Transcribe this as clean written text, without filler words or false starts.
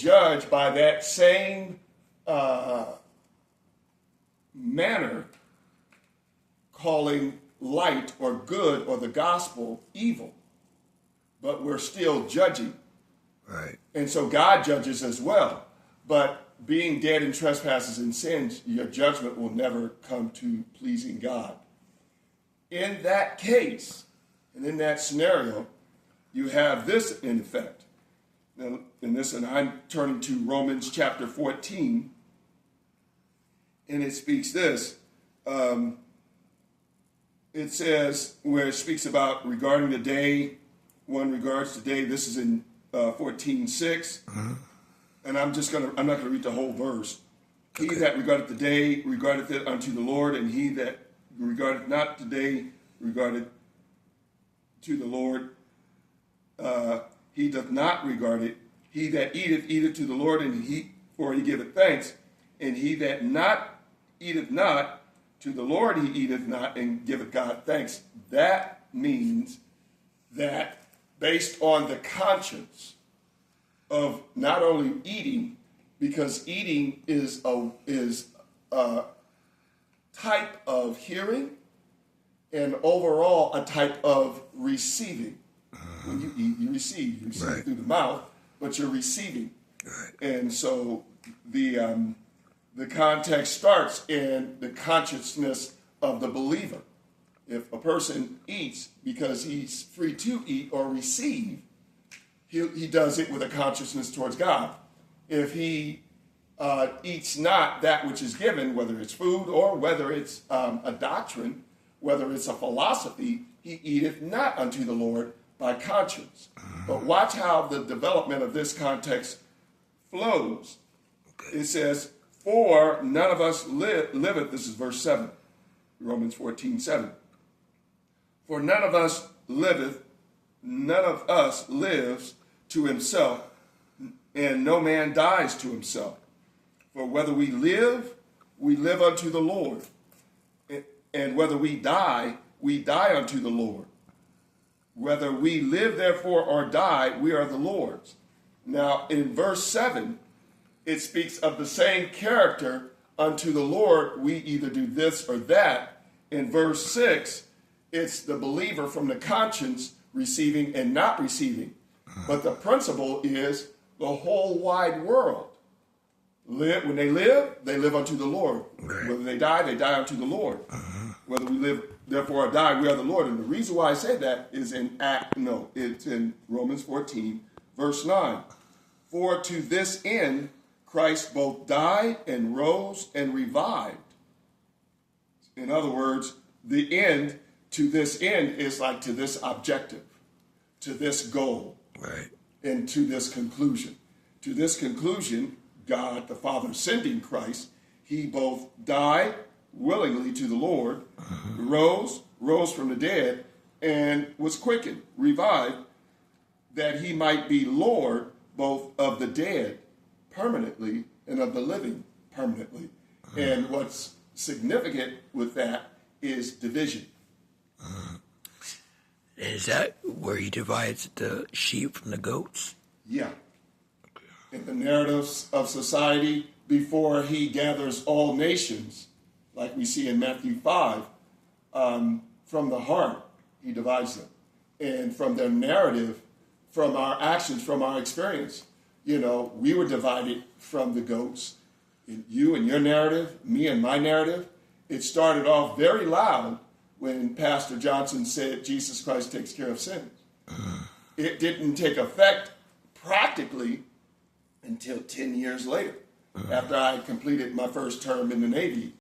judge by that same manner, calling light or good or the gospel evil. But we're still judging. Right. And so God judges as well. But being dead in trespasses and sins, your judgment will never come to pleasing God. In that case, and in that scenario, you have this in effect. Now, and I'm turning to Romans chapter 14, and it speaks this. It says, where it speaks about regarding the day, one regards the day, this is in 14:6. And I'm not going to read the whole verse. Okay. He that regardeth the day regardeth it unto the Lord, and he that regardeth not the day regardeth to the Lord. He doth not regard it. He that eateth to the Lord, and for he giveth thanks. And he that eateth not to the Lord, he eateth not, and giveth God thanks. That means that based on the conscience of not only eating, because eating is a type of hearing, and overall a type of receiving. When you eat, you receive. You receive Right. through the mouth, but you're receiving. Right. And so the context starts in the consciousness of the believer. If a person eats because he's free to eat or receive, he does it with a consciousness towards God. If he eats not that which is given, whether it's food or whether it's a doctrine, whether it's a philosophy, he eateth not unto the Lord by conscience. But watch how the development of this context flows. It says, for none of us liveth, this is verse 7, Romans 14:7. For none of us lives to himself, and no man dies to himself. For whether we live unto the Lord, and whether we die unto the Lord. Whether we live, therefore, or die, we are the Lord's. Now, in verse 7, it speaks of the same character unto the Lord. We either do this or that. In verse 6, it's the believer from the conscience receiving and not receiving. But the principle is the whole wide world. When they live unto the Lord. Right. Whether they die unto the Lord. Whether we live, therefore, or die, we are the Lord. And the reason why I say that is it's in Romans 14, verse 9. For to this end Christ both died and rose and revived. In other words, the end to this end is like to this objective, to this goal, Right. and to this conclusion. To this conclusion, God the Father sending Christ, he both died willingly to the Lord, rose from the dead, and was quickened, revived, that he might be Lord both of the dead permanently and of the living permanently. And what's significant with that is division. Is that where he divides the sheep from the goats? Yeah. In the narratives of society, before he gathers all nations, like we see in Matthew 5, from the heart, he divides them. And from their narrative, from our actions, from our experience, we were divided from the goats. You and your narrative, me and my narrative. It started off very loud when Pastor Johnson said Jesus Christ takes care of sins. It didn't take effect practically until 10 years later, after I completed my first term in the Navy